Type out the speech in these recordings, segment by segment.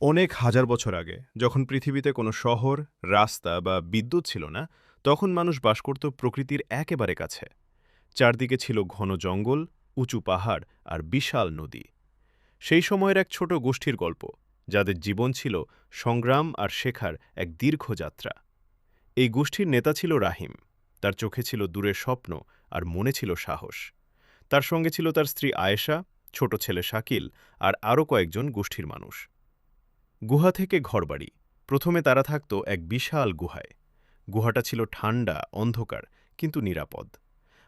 অনেক হাজার বছর আগে যখন পৃথিবীতে কোনো শহর, রাস্তা বা বিদ্যুৎ ছিল না, তখন মানুষ বাস করত প্রকৃতির একেবারে কাছে। চারদিকে ছিল ঘন জঙ্গল, উঁচু পাহাড় আর বিশাল নদী। সেই সময়ের এক ছোট গোষ্ঠীর গল্প, যাদের জীবন ছিল সংগ্রাম আর শেখার এক দীর্ঘ যাত্রা। এই গোষ্ঠীর নেতা ছিল রাহিম। তার চোখে ছিল দূরের স্বপ্ন আর মনে ছিল সাহস। তার সঙ্গে ছিল তার স্ত্রী আয়েশা, ছোট ছেলে শাকিল আর আরও কয়েকজন গোষ্ঠীর মানুষ। গুহা থেকে ঘরবাড়ি। প্রথমে তারা থাকত এক বিশাল গুহায়। গুহাটা ছিল ঠান্ডা, অন্ধকার, কিন্তু নিরাপদ।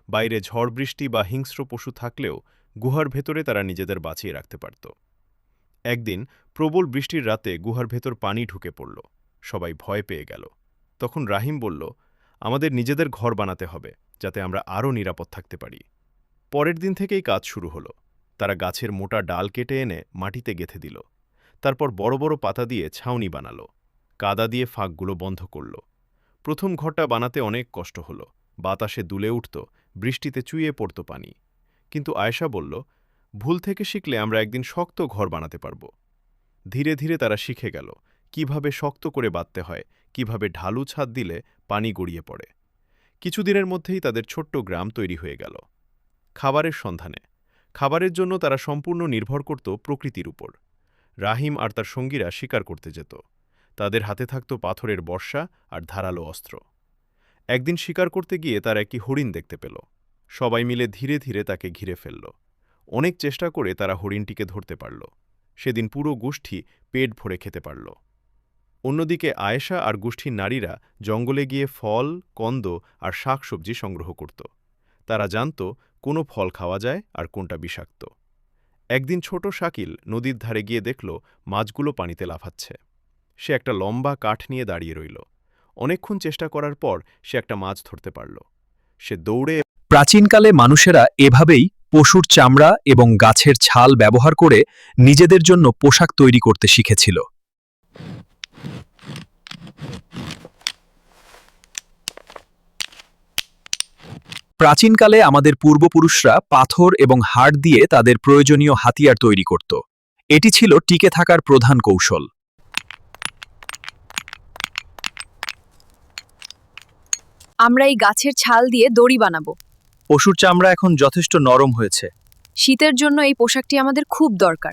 বাইরে ঝড় বৃষ্টি বা হিংস্র পশু থাকলেও গুহার ভেতরে তারা নিজেদের বাঁচিয়ে রাখতে পারত। একদিন প্রবল বৃষ্টির রাতে গুহার ভেতর পানি ঢুকে পড়ল। সবাই ভয় পেয়ে গেল। তখন রাহিম বলল, আমাদের নিজেদের ঘর বানাতে হবে, যাতে আমরা আরও নিরাপদ থাকতে পারি। পরের দিন থেকেই কাজ শুরু হলো। তারা গাছের মোটা ডাল কেটে এনে মাটিতে গেঁথে দিল। তারপর বড় বড় পাতা দিয়ে ছাউনি বানালো। কাদা দিয়ে ফাঁকগুলো বন্ধ করল। প্রথম ঘরটা বানাতে অনেক কষ্ট হলো। বাতাসে দুলে উঠত, বৃষ্টিতে চুইয়ে পড়ত পানি। কিন্তু আয়েশা বলল, ভুল থেকে শিখলে আমরা একদিন শক্ত ঘর বানাতে পারব। ধীরে ধীরে তারা শিখে গেল কিভাবে শক্ত করে বাঁধতে হয়, কিভাবে ঢালু ছাদ দিলে পানি গড়িয়ে পড়ে। কিছুদিনের মধ্যেই তাদের ছোট্ট গ্রাম তৈরি হয়ে গেল। খাবারের সন্ধানে। খাবারের জন্য তারা সম্পূর্ণ নির্ভর করত প্রকৃতির উপর। রাহিম আর তার সঙ্গীরা শিকার করতে যেত। তাদের হাতে থাকত পাথরের বর্শা আর ধারালো অস্ত্র। একদিন শিকার করতে গিয়ে তারা একটি হরিণ দেখতে পেল। সবাই মিলে ধীরে ধীরে তাকে ঘিরে ফেলল। অনেক চেষ্টা করে তারা হরিণটিকে ধরতে পারল। সেদিন পুরো গোষ্ঠী পেট ভরে খেতে পারল। অন্যদিকে আয়েশা আর গোষ্ঠীর নারীরা জঙ্গলে গিয়ে ফল, কন্দ আর শাকসবজি সংগ্রহ করত। তারা জানত কোনো ফল খাওয়া যায় আর কোনটা বিষাক্ত। একদিন ছোট শাকিল নদীর ধারে গিয়ে দেখল মাছগুলো পানিতে লাফাচ্ছে। সে একটা লম্বা কাঠ নিয়ে দাঁড়িয়ে রইল। অনেকক্ষণ চেষ্টা করার পর সে একটা মাছ ধরতে পারল। সে দৌড়ে প্রাচীনকালে মানুষেরা এভাবেই পশুর চামড়া এবং গাছের ছাল ব্যবহার করে নিজেদের জন্য পোশাক তৈরি করতে শিখেছিল। প্রাচীনকালে আমাদের পূর্বপুরুষরা পাথর এবং হাড় দিয়ে তাদের প্রয়োজনীয় হাতিয়ার তৈরি করত। এটি ছিল টিকে থাকার প্রধান কৌশল। আমরা এই গাছের ছাল দিয়ে দড়ি বানাবো। পশুর চামড়া এখন যথেষ্ট নরম হয়েছে। শীতের জন্য এই পোশাকটি আমাদের খুব দরকার।